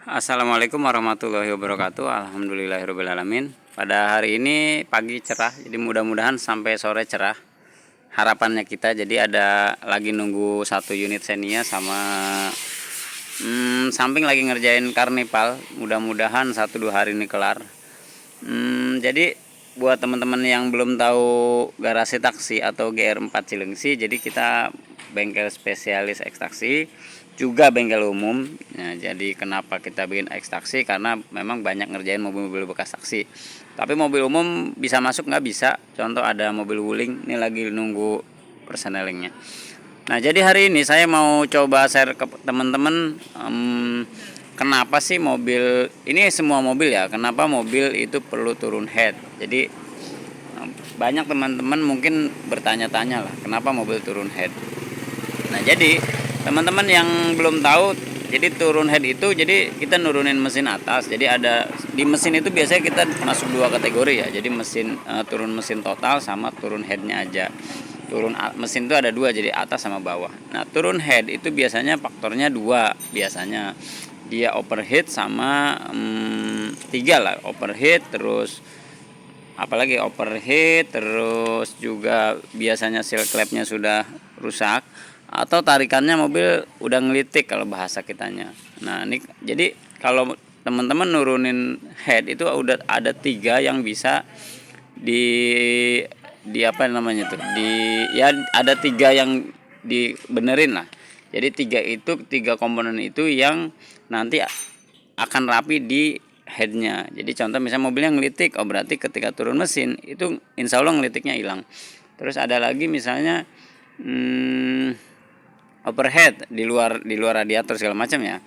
Assalamualaikum warahmatullahi wabarakatuh. Alhamdulillahirrabbilalamin. Pada hari ini pagi cerah, jadi mudah-mudahan sampai sore cerah. Harapannya kita, jadi ada lagi nunggu satu unit Xenia sama samping lagi ngerjain karnival. Mudah-mudahan 1-2 hari ini kelar. Jadi buat teman-teman yang belum tahu garasi taksi atau GR4 Cilengsi, jadi kita bengkel spesialis ekstraksi, juga bengkel umum. Nah, jadi kenapa kita bikin ekstraksi? Karena memang banyak ngerjain mobil-mobil bekas taksi. Tapi mobil umum bisa masuk nggak bisa. Contoh ada mobil wuling, ini lagi nunggu persnelingnya. Nah, jadi hari ini saya mau coba share ke teman-teman kenapa sih mobil ini, semua mobil ya, kenapa mobil itu perlu turun head. Jadi banyak teman-teman mungkin bertanya-tanya lah, kenapa mobil turun head. Nah, jadi teman-teman yang belum tahu, jadi turun head itu jadi kita nurunin mesin atas. Jadi ada di mesin itu biasanya kita masuk 2 kategori ya. Jadi mesin turun mesin total sama turun headnya aja. Turun mesin itu ada 2, jadi atas sama bawah. Nah, turun head itu biasanya faktornya 2 biasanya. Dia overheat sama 3 lah, overheat, terus apalagi overheat, terus juga biasanya seal clampnya sudah rusak atau tarikannya mobil udah ngelitik kalau bahasa kitanya. Nah, ini jadi kalau teman-teman nurunin head itu udah ada 3 yang bisa di apa namanya tuh, ya ada 3 yang dibenerin lah. Jadi 3 komponen itu yang nanti akan rapi di headnya. Jadi contoh misalnya mobilnya ngelitik, oh berarti ketika turun mesin itu insya Allah ngelitiknya hilang. Terus ada lagi misalnya overhead di luar radiator segala macam ya.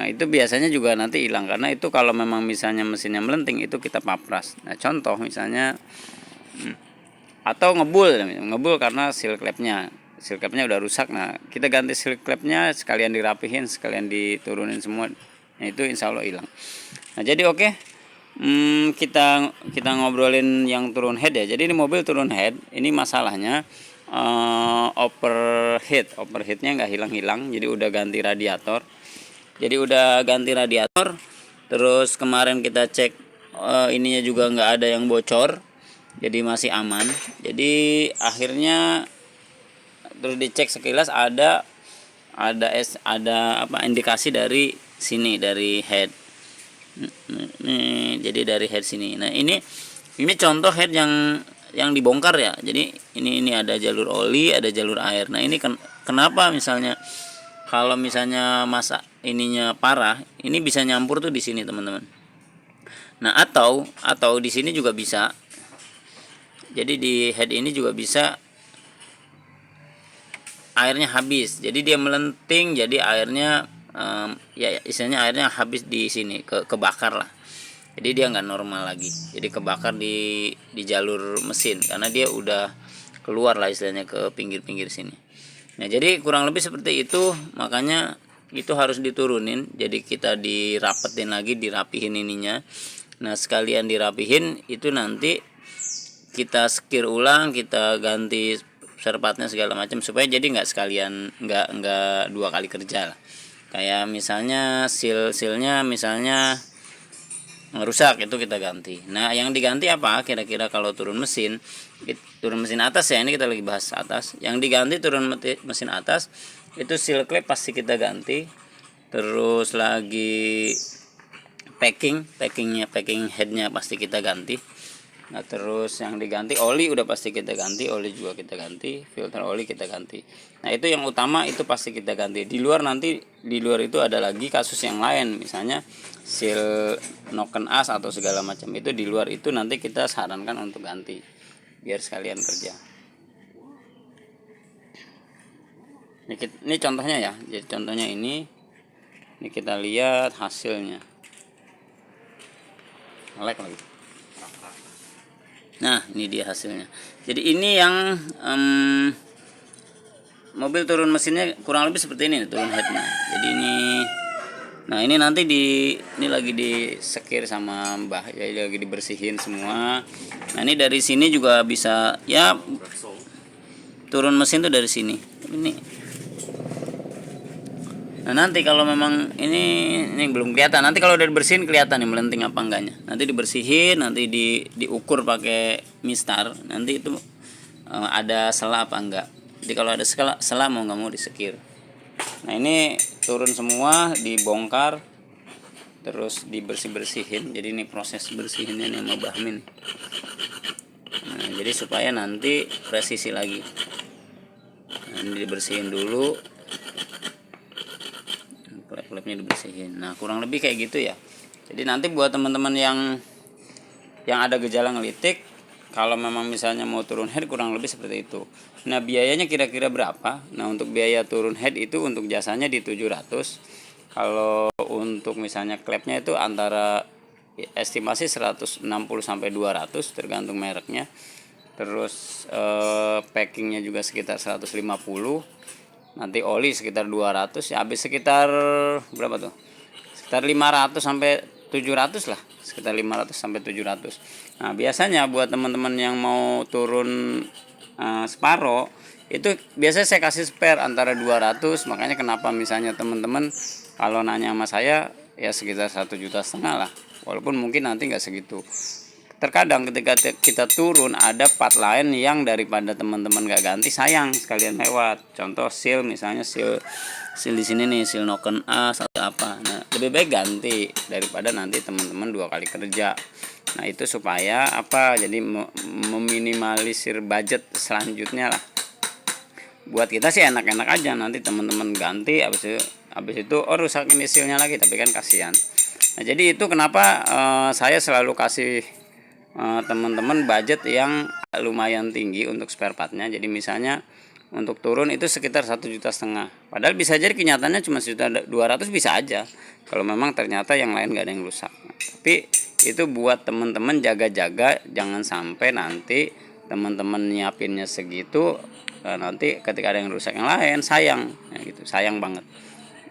Itu biasanya juga nanti hilang, karena itu kalau memang misalnya mesinnya melenting itu kita papras. Nah, contoh misalnya atau ngebul karena seal clampnya udah rusak. Nah, kita ganti seal clampnya, sekalian dirapihin, sekalian diturunin semua. Nah, itu insya Allah hilang. Nah, jadi oke. Kita ngobrolin yang turun head ya. Jadi ini mobil turun head, ini masalahnya overheatnya nggak hilang. Jadi udah ganti radiator. Terus kemarin kita cek ininya juga nggak ada yang bocor, jadi masih aman. Jadi akhirnya terus dicek sekilas ada apa indikasi dari sini, dari head. Jadi dari head sini. Nah, ini contoh head yang dibongkar ya. Jadi ini ada jalur oli, ada jalur air. Nah, ini kenapa misalnya kalau misalnya masa ininya parah, ini bisa nyampur tuh di sini, teman-teman. Nah, atau di sini juga bisa. Jadi di head ini juga bisa airnya habis. Jadi dia melenting, jadi airnya ya istilahnya airnya habis di sini, kebakar lah. Jadi dia nggak normal lagi. Jadi kebakar di jalur mesin karena dia udah keluar lah istilahnya ke pinggir-pinggir sini. Nah, jadi kurang lebih seperti itu, makanya itu harus diturunin. Jadi kita dirapetin lagi, dirapihin ininya. Nah, sekalian dirapihin itu nanti kita skir ulang, kita ganti serpatnya segala macam supaya jadi nggak sekalian, nggak 2 kali kerja lah. Kayak misalnya sealnya misalnya rusak, itu kita ganti. Nah, yang diganti apa kira-kira kalau turun mesin atas ya, ini kita lagi bahas atas. Yang diganti turun mesin atas itu seal clamp pasti kita ganti. Terus lagi packing headnya pasti kita ganti. Nah, terus yang diganti oli udah pasti kita ganti, oli juga kita ganti, filter oli kita ganti. Nah, itu yang utama, itu pasti kita ganti. Di luar itu ada lagi kasus yang lain, misalnya seal noken as atau segala macam, itu di luar itu nanti kita sarankan untuk ganti biar sekalian kerja. Ini contohnya ya. Jadi contohnya ini kita lihat hasilnya. Like lagi. Nah, ini dia hasilnya. Jadi ini yang mobil turun mesinnya kurang lebih seperti ini, turun headnya. Jadi ini nanti ini lagi disekir sama Mbah, ya lagi dibersihin semua. Nah, ini dari sini juga bisa ya, turun mesin tuh dari sini. Nah nanti kalau memang ini belum kelihatan, nanti kalau udah dibersihin kelihatan nih melenting apa enggaknya. Nanti dibersihin, nanti diukur pakai mistar, nanti itu ada sela apa enggak. Jadi kalau ada sela mau nggak mau disekir. Nah ini turun semua, dibongkar, terus dibersih-bersihin. Jadi ini proses bersihinnya nih sama Bahmin. Nah, jadi supaya nanti presisi lagi. Nah, ini dibersihin dulu, klep-klepnya dibersihin. Nah kurang lebih kayak gitu ya. Jadi nanti buat teman-teman yang ada gejala ngelitik, kalau memang misalnya mau turun head kurang lebih seperti itu. Nah biayanya kira-kira berapa? Nah untuk biaya turun head itu untuk jasanya di 700. Kalau untuk misalnya klepnya itu antara estimasi 160 sampai 200 tergantung mereknya. Terus packingnya juga sekitar 150. Nanti oli sekitar 200, ya habis sekitar berapa tuh? Sekitar 500 sampai 700 lah, sekitar 500 sampai 700. Nah, biasanya buat teman-teman yang mau turun separo itu biasanya saya kasih spare antara 200. Makanya kenapa misalnya teman-teman kalau nanya sama saya ya sekitar 1,5 juta lah. Walaupun mungkin nanti nggak segitu. Terkadang ketika kita turun ada part lain yang daripada teman-teman gak ganti sayang sekalian lewat. Contoh seal, misalnya seal di sini nih, seal noken as atau apa. Nah, lebih baik ganti daripada nanti teman-teman 2 kali kerja. Nah, itu supaya apa? Jadi meminimalisir budget selanjutnya lah. Buat kita sih enak-enak aja, nanti teman-teman ganti habis itu rusak ini sealnya lagi, tapi kan kasihan. Nah, jadi itu kenapa saya selalu kasih teman-teman budget yang lumayan tinggi untuk spare partnya. Jadi misalnya untuk turun itu sekitar 1,5 juta. Padahal bisa jadi kenyataannya cuma 1,2 juta bisa aja. Kalau memang ternyata yang lain gak ada yang rusak. Tapi itu buat teman-teman jaga-jaga, jangan sampai nanti teman-teman nyiapinnya segitu, nanti ketika ada yang rusak yang lain sayang, ya gitu, sayang banget.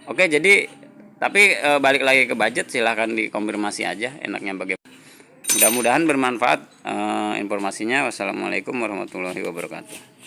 Oke, jadi tapi balik lagi ke budget, silahkan dikonfirmasi aja enaknya bagaimana. Mudah-mudahan bermanfaat informasinya. Wassalamualaikum warahmatullahi wabarakatuh.